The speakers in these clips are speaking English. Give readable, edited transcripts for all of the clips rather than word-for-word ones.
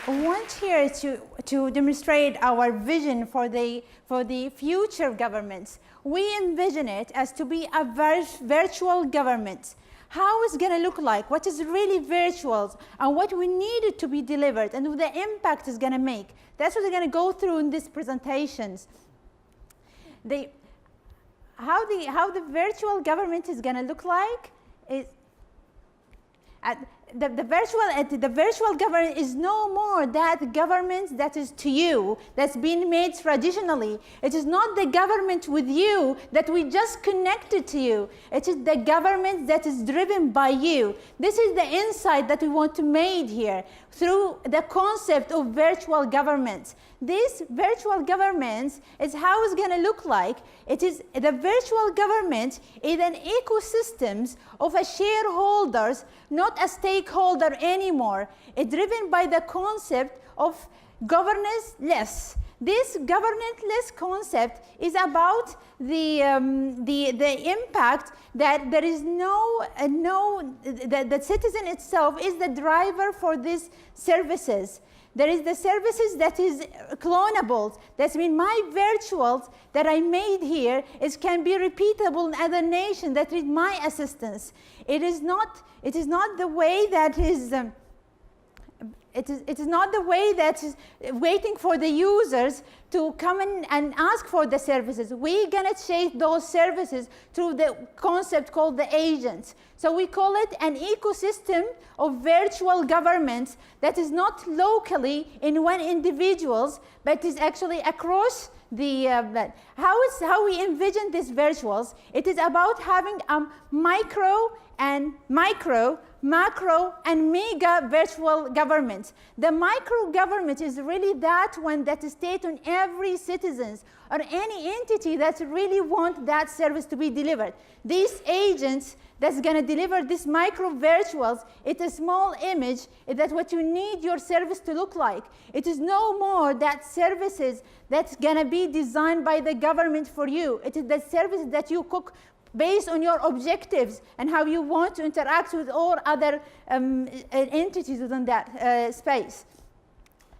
want here to demonstrate our vision for the future governments. We envision it as to be a virtual government. How it's going to look like, what is really virtual, and what we needed to be delivered, and what the impact is going to make. That's what we're going to go through in these presentations. How the virtual government is going to look like is the virtual government is no more that government that is to you, that's been made traditionally. It is not the government with you that we just connected to you. It is the government that is driven by you. This is the insight that we want to make here through the concept of virtual governments. This virtual government is how it's going to look like. It is the virtual government is an ecosystem of a shareholders, not a stakeholder anymore. It's driven by the concept of governance-less. This governance-less concept is about the impact that there is the citizen itself is the driver for these services. There is the services that is clonable. That's mean my virtuals that I made here can be repeatable in other nations that need my assistance. It is not the way that is it is not the way that is waiting for the users to come in and ask for the services. We're going to shape those services through the concept called the agents. So we call it an ecosystem of virtual governments that is not locally in one individuals, but is actually across the how we envision these virtuals. It is about having a micro, macro, and mega virtual government. The micro government is really that one that is stated on every citizen or any entity that really want that service to be delivered. These agents that's going to deliver these micro virtuals, it's a small image that what you need your service to look like. It is no more that services that's going to be designed by the government for you. It is the service that you cook based on your objectives and how you want to interact with all other entities within that space.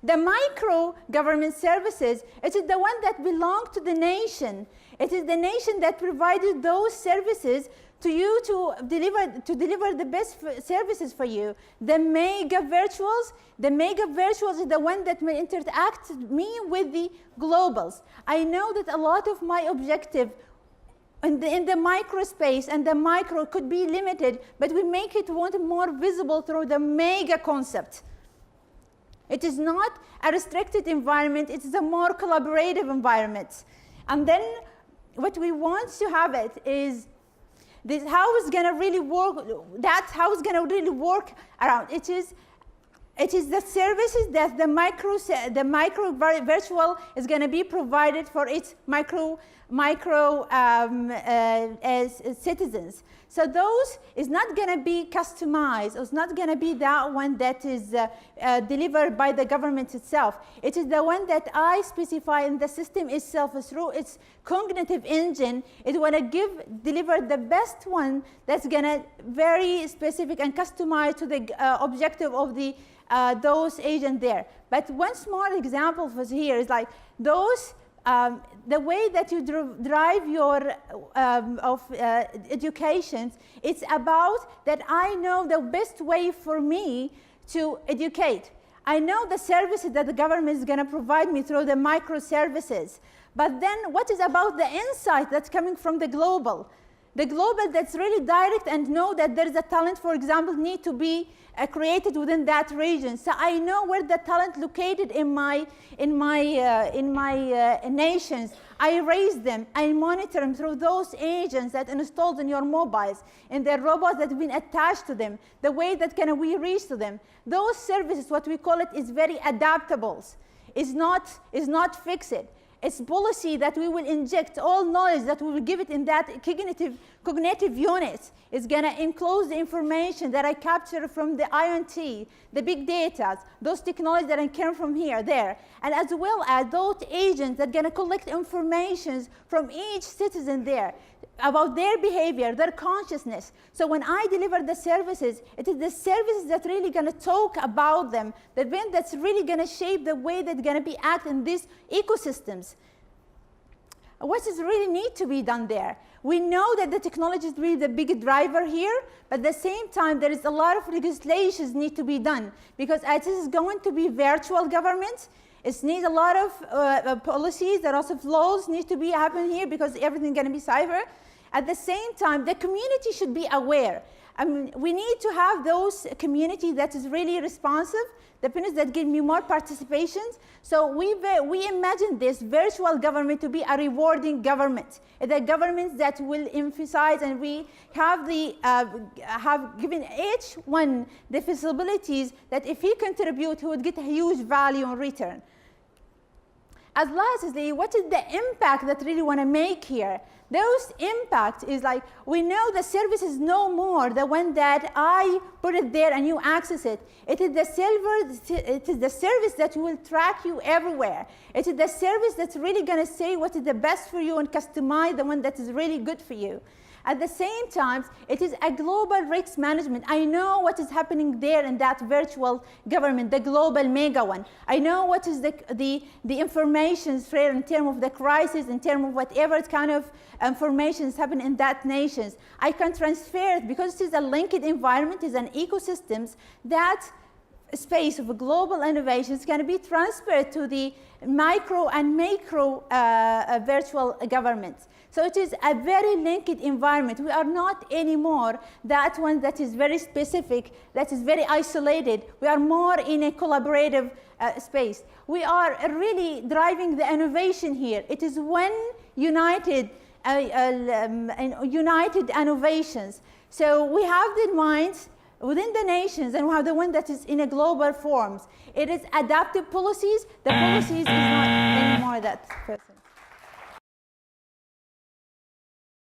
The micro government services, it is the one that belong to the nation. It is the nation that provided those services to you to deliver the best services for you. The mega virtuals is the one that may interact me with the globals. I know that a lot of my objective in the micro space and the micro could be limited, but we make it more visible through the mega concept. It is not a restricted environment, it is a more collaborative environment. And then what we want to have it is this how it's going to really work, that's how it's going to really work around. It is the services that the micro virtual is going to be provided for its micro citizens. So those is not going to be customized. It's not going to be that one that is delivered by the government itself. It is the one that I specify in the system itself through its cognitive engine. It want to deliver the best one that's going to very specific and customized to the objective of the those agents there. But one small example for here is like those, the way that you drive your education, it's about that I know the best way for me to educate. I know the services that the government is going to provide me through the micro services. But then what is about the insight that's coming from the global? The global that's really direct and know that there's a talent, for example, need to be created within that region. So I know where the talent located in my nations. I raise them, I monitor them through those agents that installed in your mobiles and the robots that have been attached to them, the way that can we reach to them. Those services, what we call it, is very adaptable. Is not fixed. It's policy that we will inject all knowledge that we will give it in that cognitive unit. It's going to enclose the information that I capture from the IoT, the big data, those technologies that I came from here, there, and as well as those agents that are going to collect information from each citizen there about their behavior, their consciousness. So when I deliver the services, it is the services that really going to talk about them, the event that's really going to shape the way that's going to be acted in these ecosystems. What does really need to be done there? We know that the technology is really the big driver here, but at the same time, there is a lot of legislations need to be done, because as this is going to be virtual government, it needs a lot of policies, there are also laws need to be happening here, because everything is going to be cyber. At the same time, the community should be aware. I mean, we need to have those community that is really responsive, the parents that give me more participations. So we imagine this virtual government to be a rewarding government. The governments that will emphasize, and we have have given each one the possibilities that if he contribute, he would get a huge value in return. As lastly, what is the impact that really want to make here? Those impact is like, we know the service is no more the one that I put it there and you access it. It is the service that will track you everywhere. It is the service that's really going to say what is the best for you and customize the one that is really good for you. At the same time, it is a global risk management. I know what is happening there in that virtual government, the global mega one. I know what is the information share in terms of the crisis, in terms of whatever kind of information is happening in that nations. I can transfer it because it is a linked environment, it is an ecosystem. That space of global innovation is going to be transferred to the micro and macro virtual governments. So it is a very linked environment. We are not anymore that one that is very specific, that is very isolated. We are more in a collaborative space. We are really driving the innovation here. It is one united innovations. So we have the minds within the nations, and we have the one that is in a global forms. It is adaptive policies. The policies is not anymore that person.